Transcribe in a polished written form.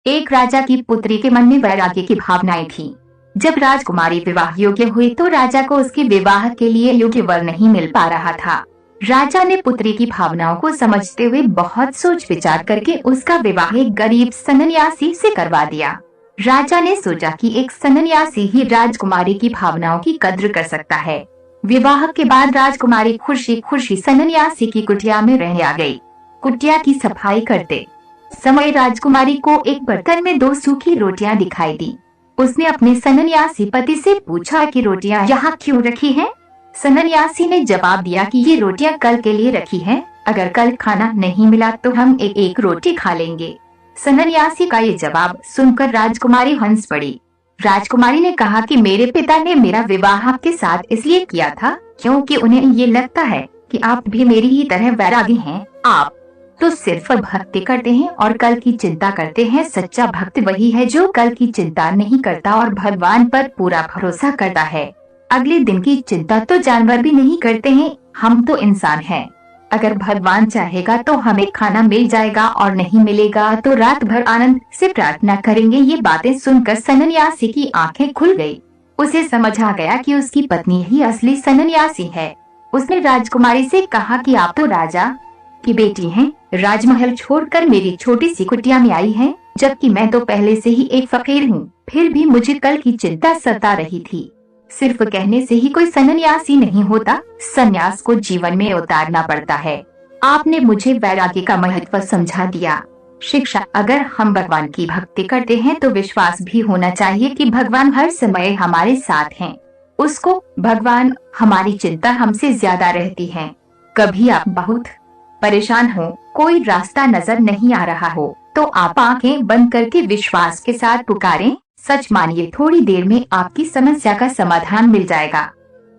एक राजा की पुत्री के मन में वैराग्य की भावनाएं थीं। जब राजकुमारी विवाह योग्य हुई तो राजा को उसके विवाह के लिए योग्य वर नहीं मिल पा रहा था। राजा ने पुत्री की भावनाओं को समझते हुए बहुत सोच विचार करके उसका विवाह एक गरीब सन्यासी से करवा दिया। राजा ने सोचा कि एक सन्यासी ही राजकुमारी की भावनाओं की कद्र कर सकता है। विवाह के बाद राजकुमारी खुशी खुशी सन्यासी की कुटिया में रहने आ गई। कुटिया की सफाई करते समय राजकुमारी को एक बर्तन में 2 सूखी रोटियां दिखाई दी। उसने अपने सन्यासी पति से पूछा कि रोटियां यहाँ क्यों रखी हैं? सन्यासी ने जवाब दिया कि ये रोटियां कल के लिए रखी हैं। अगर कल खाना नहीं मिला तो हम एक एक रोटी खा लेंगे। सन्यासी का ये जवाब सुनकर राजकुमारी हंस पड़ी। राजकुमारी ने कहा कि मेरे पिता ने मेरा विवाह आपके साथ इसलिए किया था क्योंकि उन्हें ये लगता है कि आप भी मेरी ही तरह वैरागी हैं। आप तो सिर्फ भक्ति करते हैं और कल की चिंता करते हैं। सच्चा भक्त वही है जो कल की चिंता नहीं करता और भगवान पर पूरा भरोसा करता है। अगले दिन की चिंता तो जानवर भी नहीं करते हैं, हम तो इंसान हैं। अगर भगवान चाहेगा तो हमें खाना मिल जाएगा और नहीं मिलेगा तो रात भर आनंद से प्रार्थना करेंगे। ये बातें सुनकर सन्यासी की आंखें खुल गई। उसे समझ आ गया कि उसकी पत्नी ही असली सन्यासी है। उसने राजकुमारी से कहा कि आप तो राजा की बेटी हैं, राजमहल छोड़कर मेरी छोटी सी कुटिया में आई हैं, जबकि मैं तो पहले से ही एक फकीर हूँ। फिर भी मुझे कल की चिंता सता रही थी। सिर्फ कहने से ही कोई सन्यासी नहीं होता, सन्यास को जीवन में उतारना पड़ता है। आपने मुझे वैराग्य का महत्व समझा दिया। शिक्षा, अगर हम भगवान की भक्ति करते हैं तो विश्वास भी होना चाहिए कि भगवान हर समय हमारे साथ हैं। उसको भगवान हमारी चिंता हमसे ज्यादा रहती है। कभी आप बहुत परेशान हो, कोई रास्ता नजर नहीं आ रहा हो, तो आप आंखें बंद करके विश्वास के साथ पुकारें। सच मानिए, थोड़ी देर में आपकी समस्या का समाधान मिल जाएगा।